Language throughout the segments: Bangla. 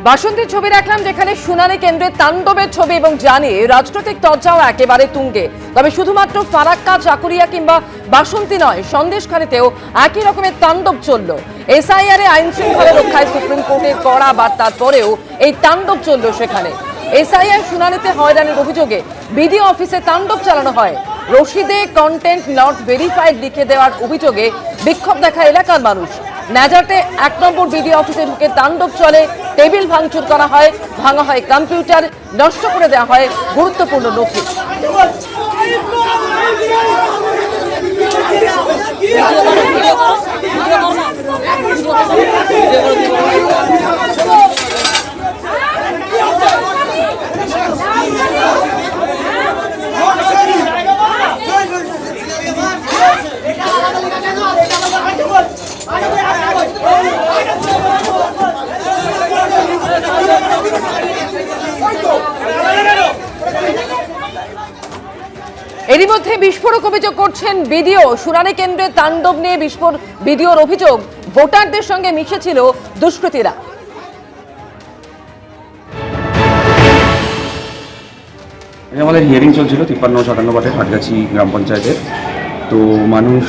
বাসন্তীর ছবি রাখলাম, যেখানে শুনানি কেন্দ্রে তাণ্ডবের ছবি এবং জানি রাজনৈতিক চর্চাও একেবারে তুঙ্গে। তবে শুধুমাত্র ফারাক্কা, চাকুরিয়া কিংবা বাসন্তী নয়, সন্দেশখালীতেও একই রকমের তাণ্ডব চলল। এসআইআর এ আইন শৃঙ্খলা রক্ষায় সুপ্রিম কোর্টের কড়া বার্তার পরেও এই তাণ্ডব চলল সেখানে। এসআইআর শুনানিতে হয়রানির অভিযোগে বিডিও অফিসে তাণ্ডব চালানো হয়। রশিদে কন্টেন্ট নট ভেরিফাইড লিখে দেওয়ার অভিযোগে বিক্ষোভ দেখায় এলাকার মানুষ। নাজারতে 1 নম্বর বিডিও অফিসে ঢুকে তাণ্ডব চলে, টেবিল ভাঙচুর করা হয়, ভাঙা হয় কম্পিউটার, নষ্ট করে দেওয়া হয় গুরুত্বপূর্ণ নথি। এরই মধ্যে বিস্ফোরক অভিযোগ করছেন বিডিও। শুনানি কেন্দ্রে তাণ্ডব নিয়ে বিডিওর অভিযোগ, ভোটারদের সঙ্গে মিশেছিল দুষ্কৃতীরা। আমাদের হিয়ারিং চলছিল 53-57 পাটের হাটগাছি গ্রাম পঞ্চায়েতের। তো মানুষ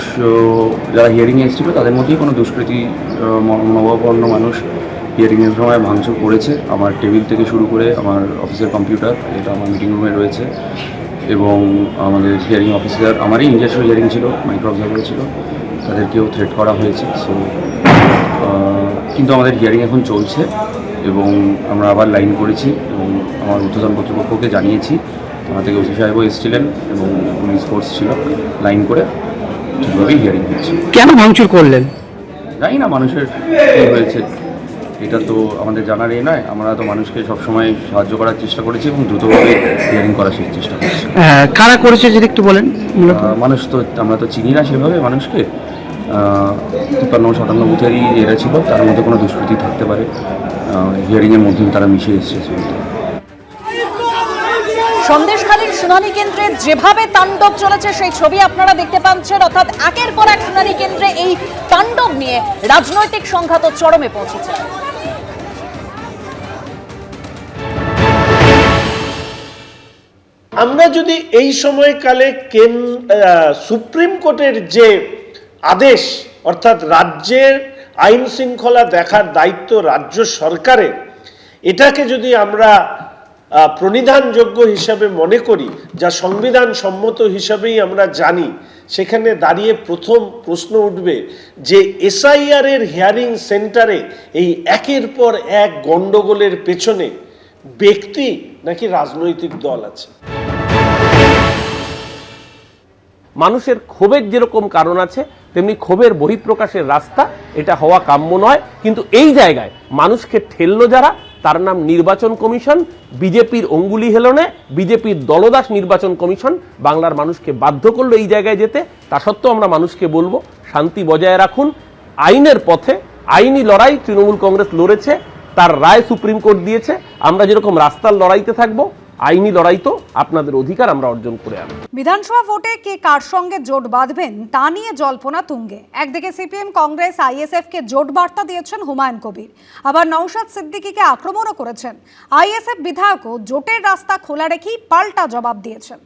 যারা হিয়ারিংয়ে এসেছিল তাদের মধ্যেই কোনো দুষ্কৃতী নববর্ণ মানুষ হিয়ারিংয়ের সময় ভাঙচুর করেছে। আমার টেবিল থেকে শুরু করে আমার অফিসের কম্পিউটার, যেটা আমার মিটিং রুমে রয়েছে, এবং আমাদের হিয়ারিং অফিসার, আমারই নিজস্ব হিয়ারিং ছিল, মাইক্রো অবজারভার ছিল, তাদেরকেও থ্রেট করা হয়েছে। সো কিন্তু আমাদের হিয়ারিং এখন চলছে এবং আমরা আবার লাইন করেছি এবং আমার ঊর্ধ্বতন কর্তৃপক্ষকে জানিয়েছি। আমার থেকে ওসি সাহেবও এসেছিলেন এবং পুলিশ ফোর্স ছিল, লাইন করে ঠিকভাবেই হিয়ারিং হচ্ছে। কেন ভাঙচুর করলেন জানি না, মানুষের কী হয়েছে এটা তো আমাদের জানার নয়। আমরা তো মানুষকে সবসময় সাহায্য করার চেষ্টা করেছি এবং দ্রুতভাবে হিয়ারিং করার চেষ্টা করছি। কারা করেছে যদি একটু বলেন। মানুষ তো আমরা তো চিনি না সেভাবে মানুষকে। 53-57 বুথেরই এরা ছিল, তার মধ্যে কোনো দুষ্কৃতি থাকতে পারে, হিয়ারিংয়ের মধ্যে তারা মিশে এসেছে। সন্দেশখালীর শুনানি কেন্দ্রে যেভাবে তাণ্ডব চলেছে সেই ছবি আপনারা দেখতে পাচ্ছেন, অর্থাৎ একের পর এক শুনানি কেন্দ্রে এই তাণ্ডব নিয়ে রাজনৈতিক সংঘাত চরমে পৌঁছেছে। আমরা যদি এই সময়কালে সুপ্রিম কোর্টের যে আদেশ, অর্থাৎ রাজ্যের আইন শৃঙ্খলা দেখার দায়িত্ব রাজ্য সরকারের, এটাকে যদি আমরা প্রণিধানযোগ্য হিসাবে মনে করি, যা সংবিধান সম্মত হিসাবেই আমরা জানি, সেখানে দাঁড়িয়ে প্রথম প্রশ্ন উঠবে যে এসআইআর এর হিয়ারিং সেন্টারে এই একের পর এক গন্ডগোলের পেছনে ব্যক্তি নাকি রাজনৈতিক দল আছে। মানুষের ক্ষোভের যেরকম কারণ আছে, তেমনি ক্ষোভের বহিঃপ্রকাশের রাস্তা এটা হওয়া কাম্য নয়। কিন্তু এই জায়গায় মানুষকে ঠেললো যারা, তার নাম নির্বাচন কমিশন। বিজেপির অঙ্গুলি হেলনে বিজেপির দলদাস নির্বাচন কমিশন বাংলার মানুষকে বাধ্য করলো এই জায়গায় যেতে। তা সত্ত্বেও আমরা মানুষকে বলবো, শান্তি বজায় রাখুন, আইনের পথে আইনি লড়াই তৃণমূল কংগ্রেস লড়েছে, তার রায় সুপ্রিম কোর্ট দিয়েছে। আমরা যেরকম রাস্তার লড়াইতে থাকবো, আইনি লড়াই তো আপনাদের অধিকার আমরা অর্জন করে আনবো। বিধানসভা ভোটে কে কার সঙ্গে জোট বাঁধবেন তা নিয়ে জল্পনা তুঙ্গে। একদিকে সিপিএম, কংগ্রেস, আইএসএফ কে জোট বার্তা দিয়েছেন হুমায়ুন কবির, আবার নওশাদ সিদ্দিকীকে আক্রমণও করেছেন। আইএসএফ বিধায়কও জোটের রাস্তা খোলা রেখেই পাল্টা জবাব দিয়েছেন।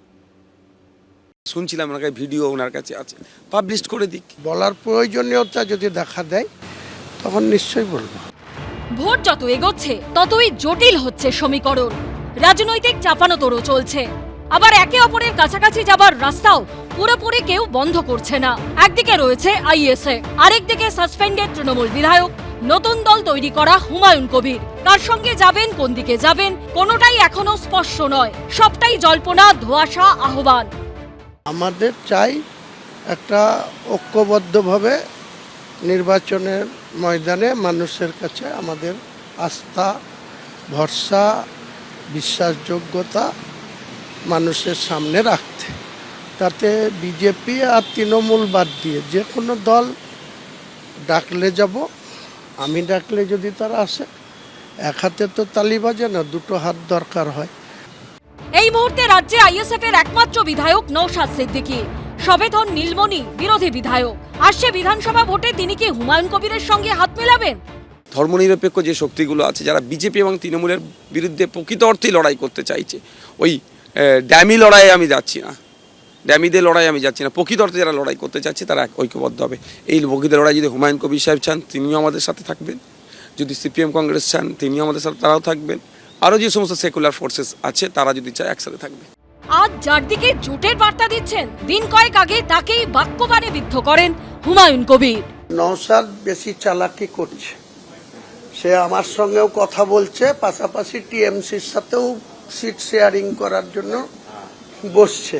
শুনছিলাম ওনার কাছে ভিডিও ওনার কাছে আছে, পাবলিশ করে দিক। বলার প্রয়োজনীয়তা যদি দেখা দেয় তখন নিশ্চয়ই বলবো। ভোট যত এগোচ্ছে ততই জটিল হচ্ছে সমীকরণ। রাজনৈতিক চাপানোতরও চলছে, আবার একে অপরের কাছাকাছি যাবার রাস্তাও পুরোপুরি কেউ বন্ধ করছে না। একদিকে রয়েছে আইএসএ, আরেকদিকে সাসপেন্ডেড তৃণমূল বিধায়ক, নতুন দল তৈরি করা হুমায়ুন কবির। কার সঙ্গে যাবেন, কোন দিকে যাবেন, কোনোটাই এখনো স্পষ্ট নয়। সবটাই জল্পনা, ধোঁয়াশা, আহ্বান। আমাদের চাই একটা ঐক্যবদ্ধভাবে নির্বাচনের ময়দানে মানুষের কাছে আমাদের আস্থা, ভরসা, বিশ্বাসযোগ্যতা মানুষের সামনে রাখতে। তাতে বিজেপি আর তৃণমূল বাদ দিয়ে যে কোনো দল ডাকলে যাব, আমি ডাকলে যদি তারা আসে। এক হাতে তো তালি বাজে না, দুটো হাত দরকার হয়। এই মুহূর্তে রাজ্যে আইএসএফ এর একমাত্র বিধায়ক নওশাদ সিদ্দিকী। সবেতন নীলমণি বিরোধী বিধায়ক। আসছে বিধানসভা ভোটে তিনি কি হুমায়ুন কবিরের সঙ্গে হাত মেলাবেন? ধর্মনিরপেক্ষ যে শক্তিগুলো আছে, যারা বিজেপি এবং তৃণমূলের বিরুদ্ধে প্রকৃত অর্থেই লড়াই করতে চাইছে, ওই ড্যামি লড়াইয়ে আমি যাচ্ছি না, ড্যামিদের লড়াই আমি যাচ্ছি না, প্রকৃত অর্থে যারা লড়াই করতে চাচ্ছে তারা ঐক্যবদ্ধ হবে। এই প্রকৃত লড়াই যদি হুমায়ুন কবির সাহেব চান তিনিও আমাদের সাথে থাকবেন, যদি সিপিএম কংগ্রেস চান তিনিও আমাদের সাথে তারাও থাকবেন, আরও যে সমস্ত সেকুলার ফোর্সেস আছে তারা যদি চায় একসাথে থাকবে। আজ যার দিকে জোটের বার্তা দিচ্ছেন, দিন কয়েক আগে তাকেই বাক্যবাণে বিদ্ধ করেন হুমায়ুন কবির। নওশাদ বেশি চালাকি করছে, সে আমার সঙ্গেও কথা বলছে, পাশাপাশি টিএমসির সাথেও সিট শেয়ারিং করার জন্য বসছে।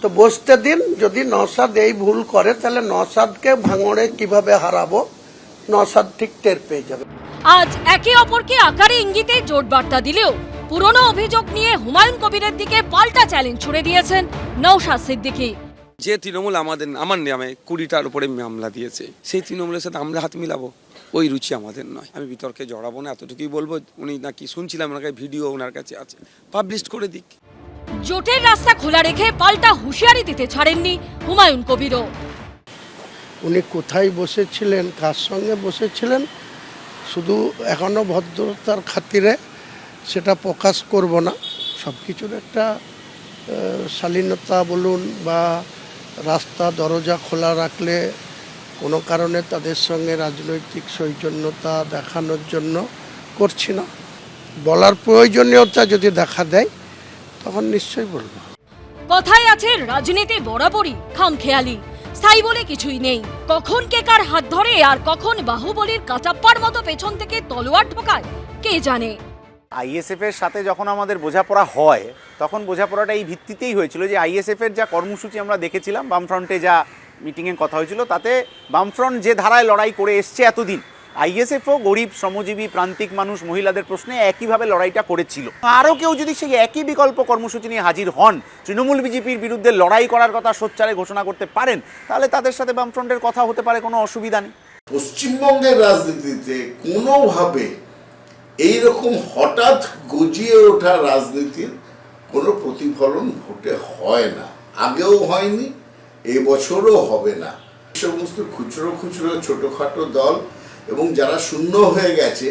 তো বসতে দিন, যদি নওশাদ এই ভুল করে তাহলে নওশাদকে ভাঙড়ে কিভাবে হারাবো নওশাদ ঠিক টের পেয়ে যাবে। আজ একে অপরকে আকারে ইঙ্গিতে জোট বার্তা দিলেও পুরনো অভিযোগ নিয়ে হুমায়ুন কবিরের দিকে পাল্টা চ্যালেঞ্জ ছুড়ে দিয়েছেন নওশাদ সিদ্দিকী। যে তৃণমূল আমার নামে 20টার উপরে মামলা দিয়েছে, সেই তৃণমূলের সাথে আমরা হাত মিলাবো, ওই রুচি আমাদের নয়। আমি বিতর্কে জড়াবো না, এতটুকুই বলবো। উনি নাকি শুনছিলাম ওনার কাছে ভিডিও ওনার কাছে আছে, পাবলিশ করে দিক। জোটের রাস্তা খোলা রেখে পাল্টা হুঁশিয়ারি দিতে ছাড়েননি হুমায়ুন কবিরও। উনি কোথায় বসেছিলেন, কার সঙ্গে বসেছিলেন, শুধু এখনো ভদ্রতার খাতিরে সেটা প্রকাশ করব না। সব কিছুর একটা শালীনতা বলুন বা রাস্তা দরজা খোলা রাখলে কোনো কারণে তাদের সঙ্গে রাজনৈতিক সৌজন্যতা দেখানোর জন্য করছি না। বলার প্রয়োজনীয়তা যদি দেখা দেয় তখন নিশ্চয়ই বলবো। কথায় আছে, রাজনীতি বরাবরই খামখেয়ালি, স্থায়ী বলে কিছুই নেই। কখন কে কার হাত ধরে আর কখন বাহুবলীর কাচাপ্পার মতো পেছন থেকে তলোয়ার ঢোকায় কে জানে। আইএসএফ এর সাথে যখন আমাদের বোঝাপড়া হয়, তখন বোঝাপড়াটা এই ভিত্তিতেই হয়েছিল যে আইএসএফ এর যা কর্মসূচি আমরা দেখেছিলাম, বামফ্রন্টে যা মিটিংয়ে কথা হয়েছিল, তাতে বামফ্রন্ট যে ধারায় লড়াই করে এসছে এতদিন, আইএসএফও গরিব, শ্রমজীবী, প্রান্তিক মানুষ, মহিলাদের প্রশ্নে একইভাবে লড়াইটা করেছিল। আরও কেউ যদি সেই একই বিকল্প কর্মসূচি নিয়ে হাজির হন, তৃণমূল বিজেপির বিরুদ্ধে লড়াই করার কথা সোচ্চারে ঘোষণা করতে পারেন, তাহলে তাদের সাথে বামফ্রন্টের কথা হতে পারে, কোনো অসুবিধা নেই। পশ্চিমবঙ্গের রাজনীতিতে কোনোভাবে এইরকম হঠাৎ গজিয়ে ওঠা রাজনীতির কোনো প্রতিফলন ভোটে হয় না, আগেও হয়নি, এবছরও হবে না। সমস্ত খুচরো খুচরো ছোটোখাটো দল এবং যারা শূন্য হয়ে গেছে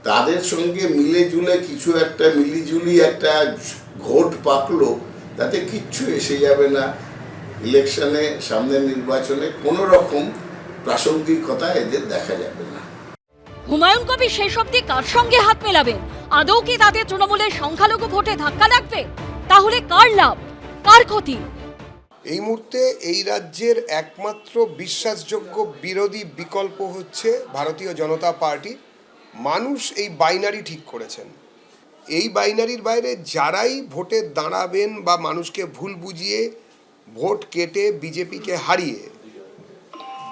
তাদের সঙ্গে মিলেজুলে কিছু একটা মিলিজুলি একটা ঘোট পাকলো, তাতে কিচ্ছু এসে যাবে না। ইলেকশনে, সামনের নির্বাচনে কোনো রকম প্রাসঙ্গিকতা এদের দেখা যাবে না। হুমায়ুন কবির শেষ অবধি কার সঙ্গে হাত মেলাবেন? আদৌ কি তাদের তৃণমূলের সংখ্যালঘু ভোটে ধাক্কা লাগবে? তাহলে কার লাভ, কার ক্ষতি? এই মুহূর্তে এই রাজ্যের একমাত্র বিশ্বাসযোগ্য বিরোধী বিকল্প হচ্ছে ভারতীয় জনতা পার্টি। মানুষ এই বাইনারি ঠিক করেছেন। এই বাইনারির বাইরে যারাই ভোটে দাঁড়াবেন বা মানুষকে ভুল বুঝিয়ে ভোট কেটে বিজেপিকে হারিয়ে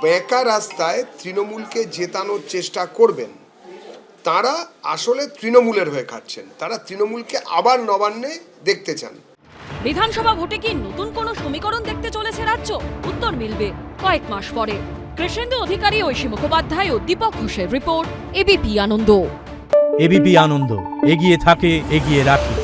বেকার রাস্তায় তৃণমূলকে জেতানোর চেষ্টা করবেন, তারা আসলে তৃণমূলের হয়ে খাচ্ছেন। তারা তৃণমূলকে আবার নবান্নে দেখতে চান। বিধানসভা ভোটে কি নতুন কোনো সমীকরণ দেখতে চলেছে রাজ্য? উত্তর মিলবে কয়েক মাস পরে। কৃষ্ণেন্দু অধিকারী, ঐশী মুখোপাধ্যায় ও দীপক ঘোষের রিপোর্ট, এবিপি আনন্দ। এবিপি আনন্দ, এগিয়ে থাকে, এগিয়ে রাখে।